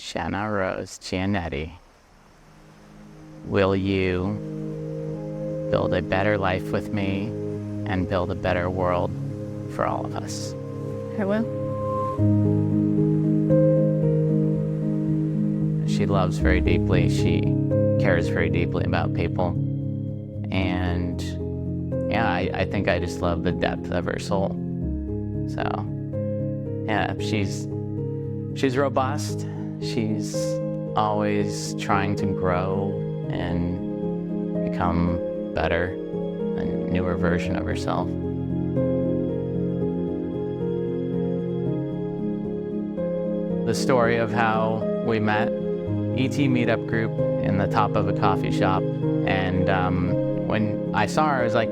Genna Rose Giannetti, will you build a better life with me and build a better world for all of us? I will. She loves very deeply. She cares very deeply about people. And yeah, I think I just love the depth of her soul. So yeah, she's robust. She's always trying to grow and become better, a newer version of herself. The story of how we met, ET meetup group in the top of a coffee shop, and when I saw her, I was like,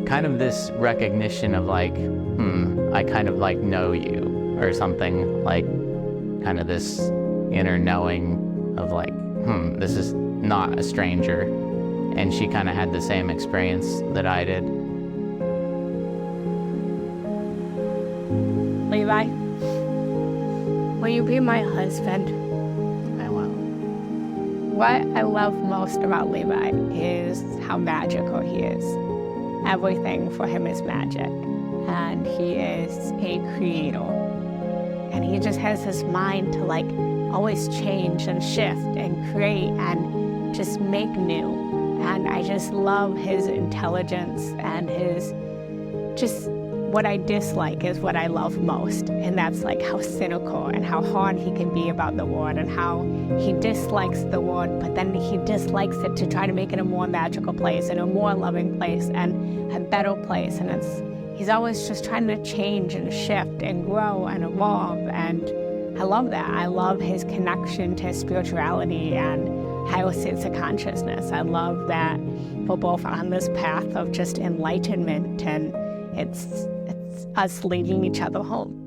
kind of this recognition of like, I kind of like know you, or something, like kind of this inner knowing of like, this is not a stranger. And she kind of had the same experience that I did. Levi, will you be my husband? I will. What I love most about Levi is how magical he is. Everything for him is magic. And he is a creator. And he just has this mind to like always change and shift and create and just make new. And I just love his intelligence, and his just what I dislike is what I love most. And that's like how cynical and how hard he can be about the world, and how he dislikes the world, but then he dislikes it to try to make it a more magical place and a more loving place and a better place. And he's always just trying to change and shift and grow and evolve. And I love that. I love his connection to spirituality and higher sense of consciousness. I love that we're both on this path of just enlightenment, and it's us leading each other home.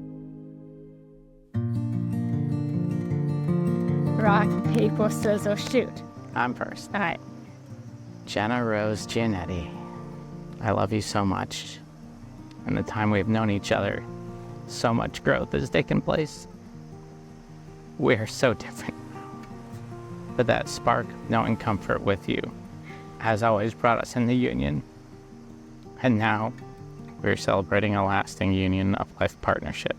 Rock, paper, scissors, shoot. I'm first. All right. Genna Rose Giannetti, I love you so much. In the time we've known each other, so much growth has taken place. We're so different. But that spark of knowing comfort with you has always brought us in the union. And now we're celebrating a lasting union of life partnership.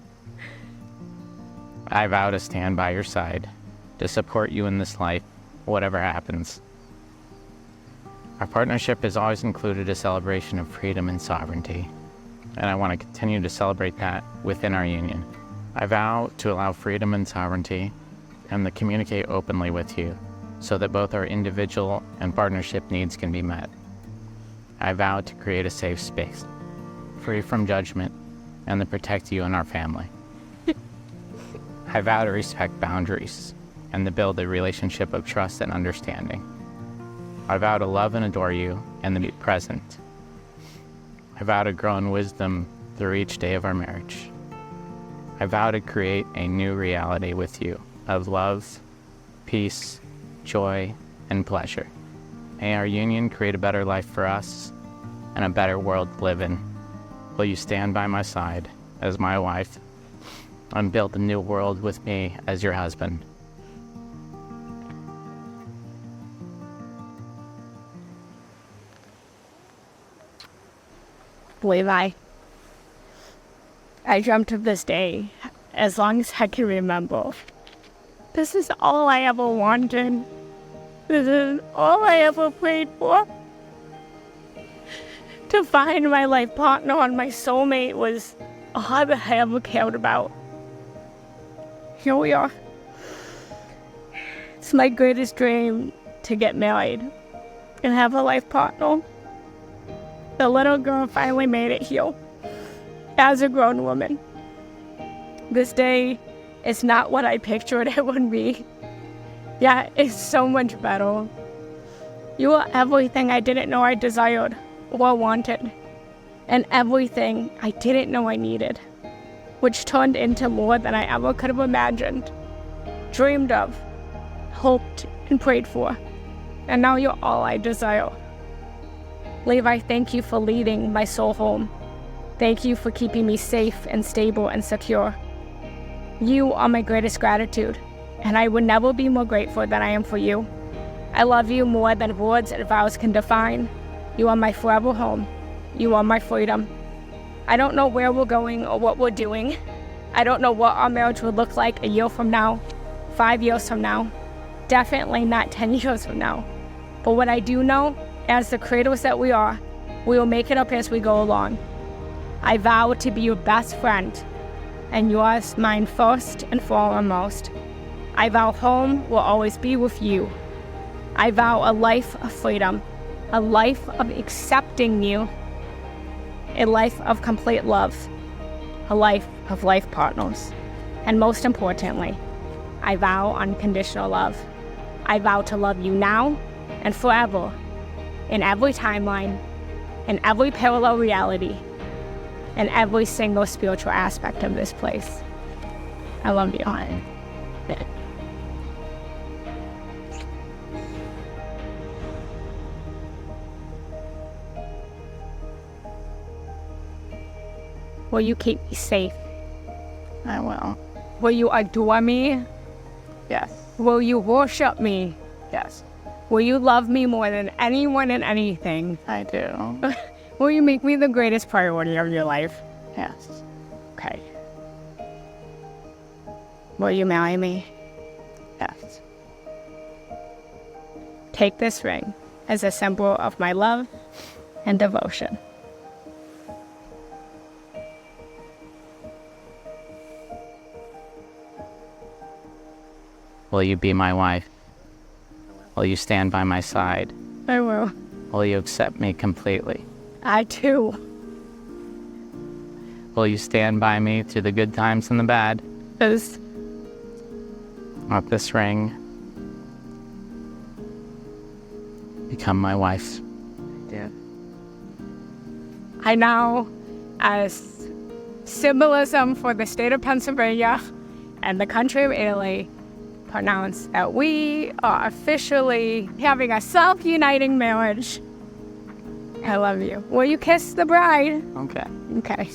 I vow to stand by your side, to support you in this life, whatever happens. Our partnership has always included a celebration of freedom and sovereignty, and I want to continue to celebrate that within our union. I vow to allow freedom and sovereignty and to communicate openly with you so that both our individual and partnership needs can be met. I vow to create a safe space, free from judgment, and to protect you and our family. I vow to respect boundaries and to build a relationship of trust and understanding. I vow to love and adore you and to be present. I vow to grow in wisdom through each day of our marriage. I vow to create a new reality with you of love, peace, joy, and pleasure. May our union create a better life for us and a better world to live in. Will you stand by my side as my wife and build a new world with me as your husband? Levi, I dreamt of this day as long as I can remember. This is all I ever wanted. This is all I ever prayed for. To find my life partner and my soulmate was all that I ever cared about. Here we are. It's my greatest dream to get married and have a life partner. The little girl finally made it here as a grown woman. This day is not what I pictured it would be. Yeah, it's so much better. You are everything I didn't know I desired or wanted, and everything I didn't know I needed, which turned into more than I ever could have imagined, dreamed of, hoped, and prayed for. And now you're all I desire. Levi, thank you for leading my soul home. Thank you for keeping me safe and stable and secure. You are my greatest gratitude. and I would never be more grateful than I am for you. I love you more than words and vows can define. You are my forever home. You are my freedom. I don't know where we're going or what we're doing. I don't know what our marriage would look like a year from now, 5 years from now, definitely not 10 years from now. But what I do know, as the creators that we are, we will make it up as we go along. I vow to be your best friend, and yours, mine first and foremost. I vow home will always be with you. I vow a life of freedom, a life of accepting you, a life of complete love, a life of life partners. And most importantly, I vow unconditional love. I vow to love you now and forever, in every timeline, in every parallel reality, in every single spiritual aspect of this place. I love you. Will you keep me safe? I will. Will you adore me? Yes. Will you worship me? Yes. Will you love me more than anyone and anything? I do. Will you make me the greatest priority of your life? Yes. Okay. Will you marry me? Yes. Take this ring as a symbol of my love and devotion. Will you be my wife? Will you stand by my side? I will. Will you accept me completely? I too. Will you stand by me through the good times and the bad? Yes. Let this ring become my wife. Yeah. I now, as symbolism for the state of Pennsylvania and the country of Italy, pronounce that we are officially having a self-uniting marriage. I love you. Will you kiss the bride? Okay. Okay.